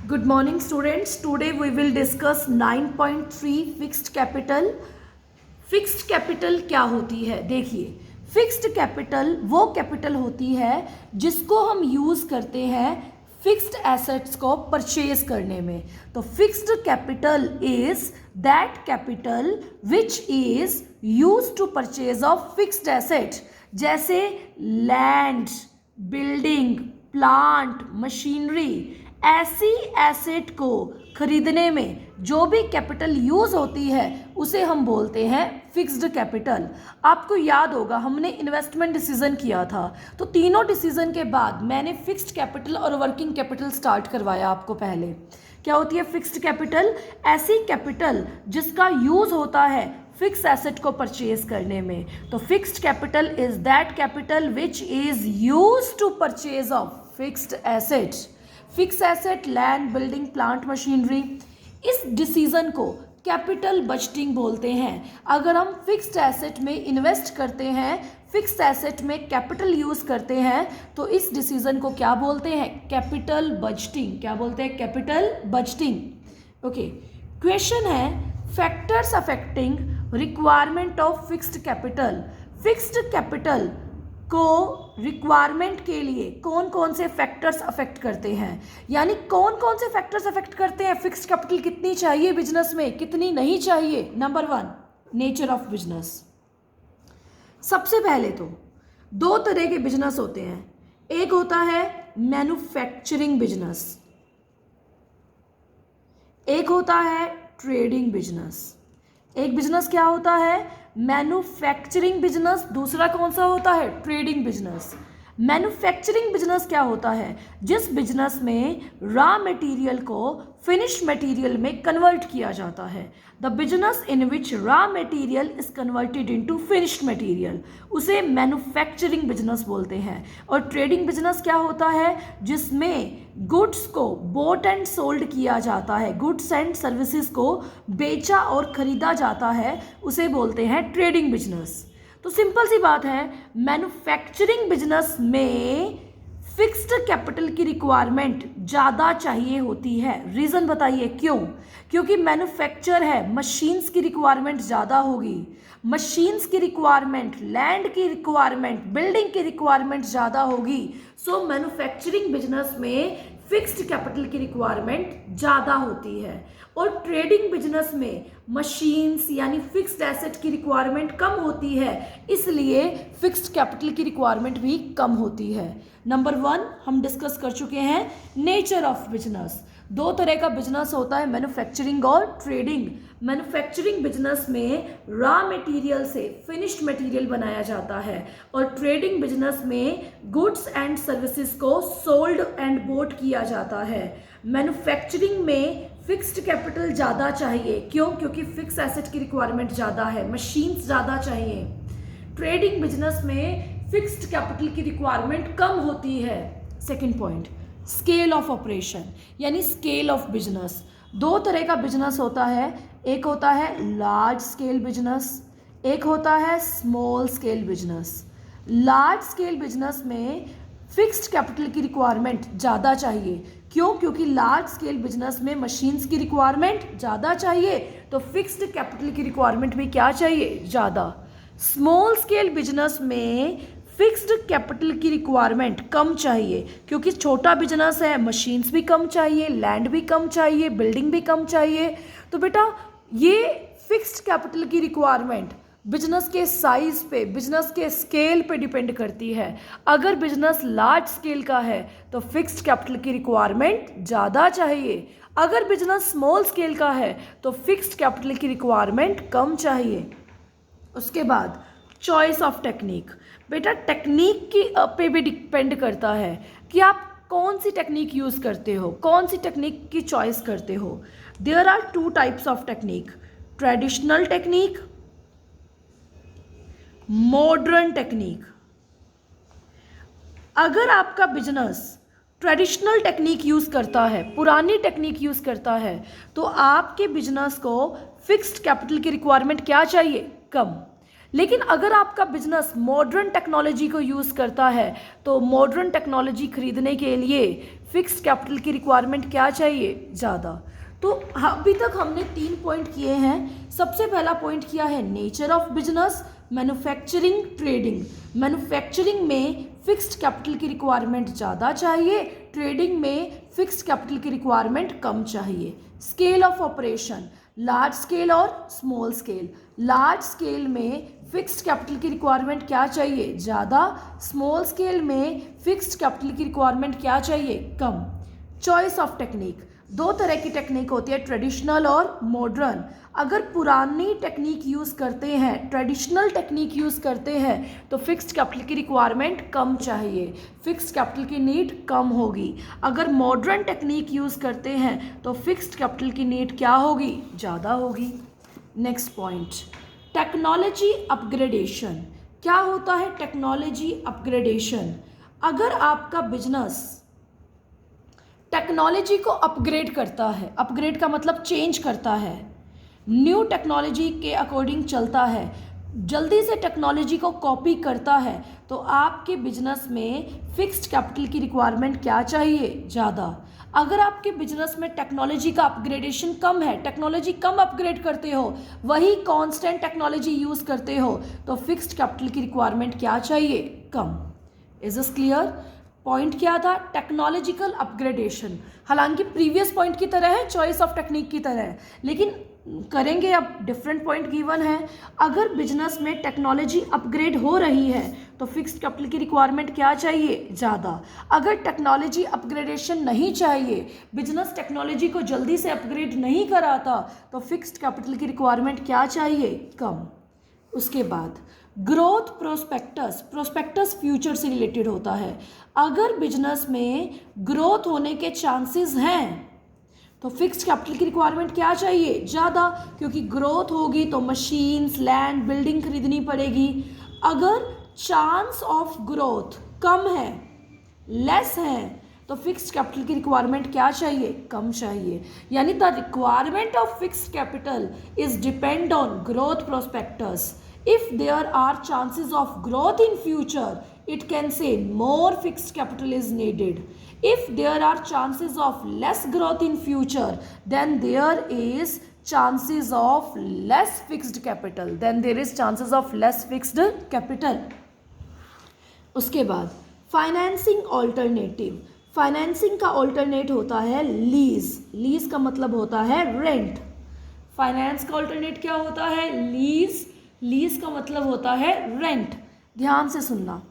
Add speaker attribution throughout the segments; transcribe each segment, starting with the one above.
Speaker 1: Good morning students. Today we will discuss 9.3 fixed capital. Fixed capital क्या होती है? देखिए, फिक्स्ड कैपिटल वो कैपिटल होती है जिसको हम यूज़ करते हैं फिक्स्ड एसेट्स को परचेज करने में. तो fixed capital is that capital which is use to purchase of fixed asset, जैसे लैंड, बिल्डिंग, प्लांट, मशीनरी. ऐसी एसेट को खरीदने में जो भी कैपिटल यूज होती है उसे हम बोलते हैं फिक्स्ड कैपिटल. आपको याद होगा हमने इन्वेस्टमेंट डिसीजन किया था, तो तीनों डिसीजन के बाद मैंने फिक्स्ड कैपिटल और वर्किंग कैपिटल स्टार्ट करवाया आपको. पहले क्या होती है फिक्स्ड कैपिटल? ऐसी कैपिटल जिसका यूज होता है फिक्स एसेट को परचेज करने में. तो fixed capital is that capital which is use to purchase of fixed asset. Fix asset, land, building, plant, machinery. इस डिसीजन को कैपिटल बजटिंग बोलते हैं. अगर हम फिक्स्ड एसेट में इन्वेस्ट करते हैं, फिक्स्ड एसेट में कैपिटल यूज करते हैं, तो इस डिसीजन को क्या बोलते हैं? Capital budgeting. क्या बोलते हैं? Capital budgeting. ओके, क्वेश्चन है factors affecting requirement of fixed capital. Fixed capital को रिक्वायरमेंट के लिए कौन कौन से फैक्टर्स अफेक्ट करते हैं, यानी कौन कौन से फैक्टर्स अफेक्ट करते हैं फिक्स्ड कैपिटल कितनी चाहिए बिजनेस में, कितनी नहीं चाहिए. Number 1, nature of business. सबसे पहले तो दो तरह के बिजनेस होते हैं. एक होता है मैन्युफैक्चरिंग बिजनेस, एक होता है ट्रेडिंग बिजनेस. एक बिजनेस क्या होता है? Manufacturing business. दूसरा कौन सा होता है? Trading business. मैन्युफैक्चरिंग बिजनेस क्या होता है? जिस बिजनेस में रॉ मटेरियल को फिनिश मटेरियल में कन्वर्ट किया जाता है. The business in which raw material is converted into finished material, उसे मैन्युफैक्चरिंग बिजनेस बोलते हैं. और ट्रेडिंग बिजनेस क्या होता है? जिसमें गुड्स को बॉट एंड सोल्ड किया जाता है, गुड्स एंड सर्विसेज को बेचा और खरीदा जाता है, उसे बोलते हैं ट्रेडिंग बिजनेस. तो सिंपल सी बात है, मैन्युफैक्चरिंग बिजनेस में फिक्स्ड कैपिटल की रिक्वायरमेंट ज़्यादा चाहिए होती है. रीज़न बताइए क्यों? क्योंकि मैन्युफैक्चर है, मशीन्स की रिक्वायरमेंट ज़्यादा होगी. मशीन्स की रिक्वायरमेंट, लैंड की रिक्वायरमेंट, बिल्डिंग की रिक्वायरमेंट ज़्यादा होगी. सो मैन्युफैक्चरिंग बिजनेस में फिक्स्ड कैपिटल की रिक्वायरमेंट ज़्यादा होती है. और ट्रेडिंग बिजनेस में मशीन्स यानी फिक्स्ड एसेट की रिक्वायरमेंट कम होती है, इसलिए फिक्स्ड कैपिटल की रिक्वायरमेंट भी कम होती है. नंबर 1 हम डिस्कस कर चुके हैं नेचर ऑफ बिजनेस. दो तरह का बिजनेस होता है, मैन्युफैक्चरिंग और ट्रेडिंग. मैन्युफैक्चरिंग बिजनेस में रॉ मटेरियल से फिनिश्ड मटेरियल बनाया जाता है, और ट्रेडिंग बिजनेस में गुड्स एंड सर्विसेज को सोल्ड एंड बोट किया जाता है. मैन्युफैक्चरिंग में फिक्स्ड कैपिटल ज़्यादा चाहिए. क्यों? क्योंकि फिक्स एसेट की रिक्वायरमेंट ज़्यादा है, मशीन्स ज़्यादा चाहिए. ट्रेडिंग बिजनेस में फिक्स्ड कैपिटल की रिक्वायरमेंट कम होती है. Second point, scale of operation यानी स्केल ऑफ बिजनेस. दो तरह का बिजनेस होता है. एक होता है लार्ज स्केल बिजनेस, एक होता है small scale business. Large scale business में फिक्स्ड कैपिटल की रिक्वायरमेंट ज़्यादा चाहिए. क्यों? क्योंकि लार्ज स्केल बिजनेस में मशीन्स की रिक्वायरमेंट ज़्यादा चाहिए, तो फिक्स्ड कैपिटल की रिक्वायरमेंट भी क्या चाहिए? ज़्यादा. स्मॉल स्केल बिजनेस में फिक्स्ड कैपिटल की रिक्वायरमेंट कम चाहिए, क्योंकि छोटा बिजनेस है, मशीन्स भी कम चाहिए, लैंड भी कम चाहिए, बिल्डिंग भी कम चाहिए. तो बेटा ये फिक्स्ड कैपिटल की रिक्वायरमेंट बिजनेस के साइज पे, बिजनेस के स्केल पे डिपेंड करती है. अगर बिजनेस लार्ज स्केल का है तो फिक्स्ड कैपिटल की रिक्वायरमेंट ज़्यादा चाहिए. अगर बिजनेस स्मॉल स्केल का है तो फिक्स्ड कैपिटल की रिक्वायरमेंट कम चाहिए. उसके बाद चॉइस ऑफ टेक्निक. बेटा टेक्निक की पे भी डिपेंड करता है कि आप कौन सी टेक्निक यूज़ करते हो, कौन सी टेक्निक की चॉइस करते हो. There are 2 types of technique, traditional technique, modern technique. अगर आपका बिजनेस ट्रेडिशनल टेक्निक यूज़ करता है, पुरानी टेक्निक यूज़ करता है, तो आपके बिजनेस को फिक्स्ड कैपिटल की रिक्वायरमेंट क्या चाहिए? कम. लेकिन अगर आपका बिजनेस मॉडर्न टेक्नोलॉजी को यूज़ करता है तो मॉडर्न टेक्नोलॉजी खरीदने के लिए फिक्स्ड कैपिटल की रिक्वायरमेंट क्या चाहिए, ज़्यादा। तो अभी तक हमने 3 पॉइंट किए हैं। सबसे पहला पॉइंट किया है nature of business, manufacturing, trading. Manufacturing में फिक्स्ड कैपिटल की रिक्वायरमेंट ज़्यादा चाहिए, ट्रेडिंग में फिक्स्ड कैपिटल की रिक्वायरमेंट कम चाहिए। Scale of operation, large scale और स्मॉल स्केल। लार्ज स्केल में फिक्स्ड कैपिटल की रिक्वायरमेंट क्या चाहिए, ज़्यादा। स्मॉल स्केल में फिक्स्ड कैपिटल की रिक्वायरमेंट क्या चाहिए, कम। चॉइस ऑफ टेक्निक, 2 तरह की टेक्निक होती है, ट्रेडिशनल और मॉडर्न। अगर पुरानी टेक्निक यूज़ करते हैं, ट्रेडिशनल टेक्निक यूज़ करते हैं, तो फिक्स्ड कैपिटल की रिक्वायरमेंट कम चाहिए, फिक्स्ड कैपिटल की नीड कम होगी। अगर मॉडर्न टेक्निक यूज़ करते हैं तो फिक्स्ड कैपिटल की नीड क्या होगी, ज़्यादा होगी। Next point, technology upgradation. क्या होता है टेक्नोलॉजी अपग्रेडेशन? अगर आपका बिजनेस टेक्नोलॉजी को अपग्रेड करता है, अपग्रेड का मतलब चेंज करता है, न्यू टेक्नोलॉजी के अकॉर्डिंग चलता है, जल्दी से टेक्नोलॉजी को कॉपी करता है, तो आपके बिजनेस में फिक्स्ड कैपिटल की रिक्वायरमेंट क्या चाहिए, ज़्यादा। अगर आपके बिजनेस में टेक्नोलॉजी का अपग्रेडेशन कम है, टेक्नोलॉजी कम अपग्रेड करते हो, वही कांस्टेंट टेक्नोलॉजी यूज़ करते हो, तो फिक्स्ड कैपिटल की रिक्वायरमेंट क्या चाहिए, कम। Is this clear? पॉइंट क्या था, टेक्नोलॉजिकल अपग्रेडेशन। हालांकि प्रीवियस पॉइंट की तरह है, चॉइस ऑफ टेक्निक की तरह है, लेकिन करेंगे अब डिफरेंट पॉइंट गिवन है। अगर बिजनेस में टेक्नोलॉजी अपग्रेड हो रही है तो फिक्स्ड कैपिटल की रिक्वायरमेंट क्या चाहिए, ज़्यादा। अगर टेक्नोलॉजी अपग्रेडेशन नहीं चाहिए, बिजनेस टेक्नोलॉजी को जल्दी से अपग्रेड नहीं कराता, तो फिक्स्ड कैपिटल की रिक्वायरमेंट क्या चाहिए, कम। उसके बाद ग्रोथ प्रोस्पेक्टस, प्रोस्पेक्टस फ्यूचर से रिलेटेड होता है। अगर बिजनेस में ग्रोथ होने के चांसेस हैं तो फिक्स्ड कैपिटल की रिक्वायरमेंट क्या चाहिए, ज़्यादा, क्योंकि ग्रोथ होगी तो मशीन्स, लैंड, बिल्डिंग खरीदनी पड़ेगी। अगर चांस ऑफ ग्रोथ कम है, लेस है, तो फिक्स्ड कैपिटल की रिक्वायरमेंट क्या चाहिए, कम चाहिए। यानी the requirement of fixed capital is depend on growth prospectus. If there are chances of growth in future, it can say more fixed capital is needed. If there are chances of less growth in future, then there is chances of less fixed capital. Then there is chances of less fixed capital. उसके बाद financing alternative. Financing का alternate होता है lease. Lease का मतलब होता है rent. Finance का ऑल्टरनेट क्या होता है, लीज। लीज का मतलब होता है रेंट। ध्यान से सुनना,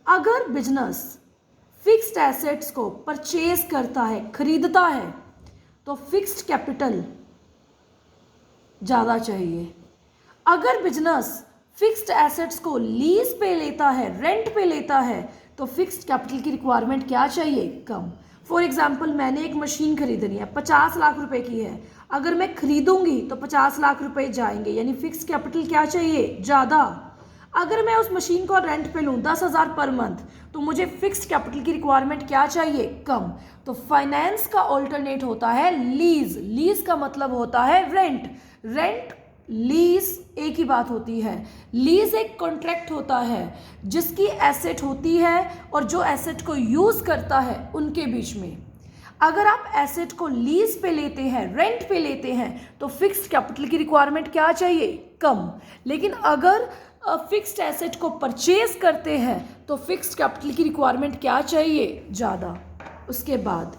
Speaker 1: अगर बिजनेस फिक्स्ड एसेट्स को परचेज करता है, खरीदता है, तो फिक्स्ड कैपिटल ज़्यादा चाहिए। अगर बिजनेस फिक्स्ड एसेट्स को लीज पे लेता है, रेंट पे लेता है, तो फिक्स्ड कैपिटल की रिक्वायरमेंट क्या चाहिए, कम। फॉर एग्जाम्पल, मैंने एक मशीन खरीदनी है, 50 लाख रुपए की है। अगर मैं खरीदूंगी तो 50 लाख रुपए जाएंगे, यानी फिक्स्ड कैपिटल क्या चाहिए, ज़्यादा। अगर मैं उस मशीन को रेंट पे लूँ 10,000 पर मंथ, तो मुझे फिक्स्ड कैपिटल की रिक्वायरमेंट क्या चाहिए, कम। तो फाइनेंस का ऑल्टरनेट होता है लीज। लीज का मतलब होता है रेंट। रेंट, लीज एक ही बात होती है। लीज एक कॉन्ट्रैक्ट होता है जिसकी एसेट होती है और जो एसेट को यूज़ करता है उनके बीच में। अगर आप एसेट को लीज पे लेते हैं, रेंट पे लेते हैं, तो फिक्स्ड कैपिटल की रिक्वायरमेंट क्या चाहिए, कम। लेकिन अगर फिक्स्ड एसेट को परचेज करते हैं तो फिक्स्ड कैपिटल की रिक्वायरमेंट क्या चाहिए, ज़्यादा। उसके बाद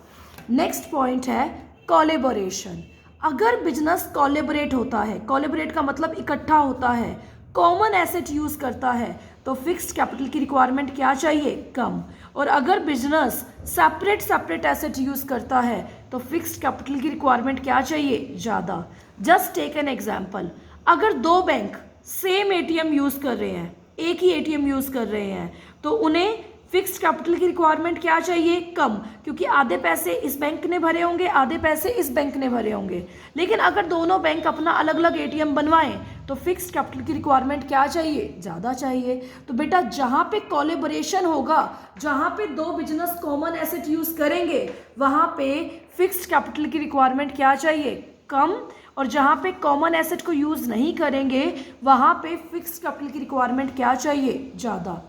Speaker 1: नेक्स्ट पॉइंट है कोलैबोरेशन। अगर बिजनेस कोलैबोरेट होता है, कोलैबोरेट का मतलब इकट्ठा होता है, कॉमन एसेट यूज़ करता है, तो फिक्स्ड कैपिटल की रिक्वायरमेंट क्या चाहिए, कम। और अगर बिजनेस सेपरेट एसेट यूज़ करता है तो फिक्स्ड कैपिटल की रिक्वायरमेंट क्या चाहिए, ज़्यादा। जस्ट टेक एन एग्जाम्पल, अगर 2 बैंक सेम एटीएम यूज़ कर रहे हैं, एक ही एटीएम यूज़ कर रहे हैं, तो उन्हें फिक्स्ड कैपिटल की रिक्वायरमेंट क्या चाहिए, कम, क्योंकि आधे पैसे इस बैंक ने भरे होंगे, आधे पैसे इस बैंक ने भरे होंगे। लेकिन अगर दोनों बैंक अपना अलग अलग एटीएम बनवाएं तो फिक्स्ड कैपिटल की रिक्वायरमेंट क्या चाहिए, ज़्यादा चाहिए। तो बेटा जहाँ पे कोलैबोरेशन होगा, जहाँ पे 2 बिजनेस कॉमन एसेट यूज़ करेंगे, वहाँ पे फिक्स्ड कैपिटल की रिक्वायरमेंट क्या चाहिए, कम। और जहाँ पे कॉमन एसेट को यूज़ नहीं करेंगे वहाँ पे फिक्स्ड कैपिटल की रिक्वायरमेंट क्या चाहिए, ज़्यादा।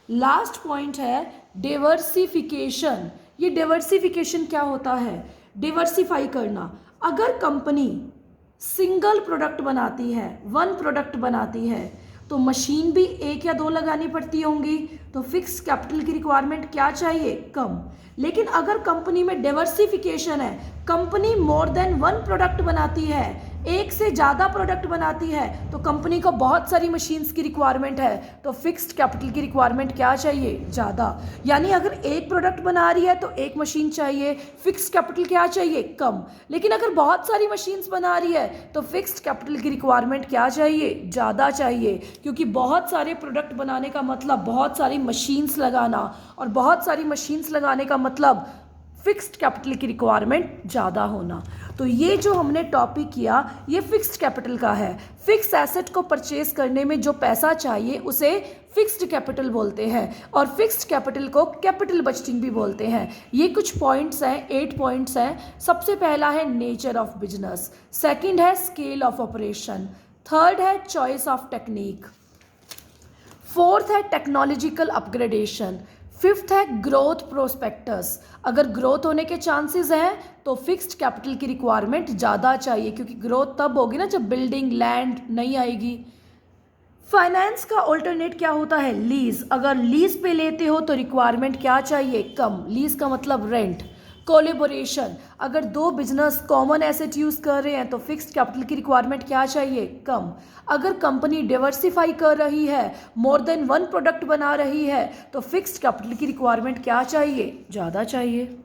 Speaker 1: लास्ट पॉइंट है डाइवर्सिफिकेशन। ये डाइवर्सिफिकेशन क्या होता है? डाइवर्सिफाई करना। अगर कंपनी सिंगल प्रोडक्ट बनाती है, वन प्रोडक्ट बनाती है, तो मशीन भी एक या दो लगानी पड़ती होंगी, तो फिक्स कैपिटल की रिक्वायरमेंट क्या चाहिए? कम। लेकिन अगर कंपनी में डाइवर्सिफिकेशन है, company more than one product बनाती है, एक से ज़्यादा प्रोडक्ट बनाती है, तो कंपनी को बहुत सारी मशीन्स की रिक्वायरमेंट है, तो फिक्स्ड कैपिटल की रिक्वायरमेंट क्या चाहिए? ज़्यादा। यानी अगर एक प्रोडक्ट बना रही है तो एक मशीन चाहिए, फिक्स्ड कैपिटल क्या चाहिए? कम। लेकिन अगर बहुत सारी मशीन्स बना रही है तो फिक्स्ड कैपिटल की रिक्वायरमेंट क्या चाहिए? ज़्यादा चाहिए, क्योंकि बहुत सारे प्रोडक्ट बनाने का मतलब बहुत सारी मशीन्स लगाना, और बहुत सारी मशीन्स लगाने का मतलब फिक्स्ड कैपिटल की रिक्वायरमेंट ज़्यादा होना। तो ये जो हमने टॉपिक किया ये फिक्स्ड कैपिटल का है। फिक्स एसेट को परचेज करने में जो पैसा चाहिए उसे फिक्स्ड कैपिटल बोलते हैं, और फिक्स्ड कैपिटल को कैपिटल बजटिंग भी बोलते हैं। ये कुछ पॉइंट्स हैं, 8 पॉइंट्स हैं। सबसे पहला है नेचर ऑफ बिजनेस, सेकंड है स्केल ऑफ ऑपरेशन, थर्ड है चॉइस ऑफ टेक्निक, फोर्थ है टेक्नोलॉजिकल अपग्रेडेशन, फिफ्थ है ग्रोथ प्रोस्पेक्टस। अगर ग्रोथ होने के चांसेस हैं तो फिक्स्ड कैपिटल की रिक्वायरमेंट ज़्यादा चाहिए, क्योंकि ग्रोथ तब होगी ना जब बिल्डिंग लैंड नहीं आएगी। फाइनेंस का ऑल्टरनेट क्या होता है? लीज। अगर लीज पे लेते हो तो रिक्वायरमेंट क्या चाहिए? कम। लीज का मतलब रेंट। कोलेबोरेशन, अगर दो बिजनेस कॉमन एसेट यूज़ कर रहे हैं तो फिक्स्ड कैपिटल की रिक्वायरमेंट क्या चाहिए? कम। अगर कंपनी डाइवर्सिफाई कर रही है, मोर देन वन प्रोडक्ट बना रही है, तो फिक्स्ड कैपिटल की रिक्वायरमेंट क्या चाहिए? ज़्यादा चाहिए।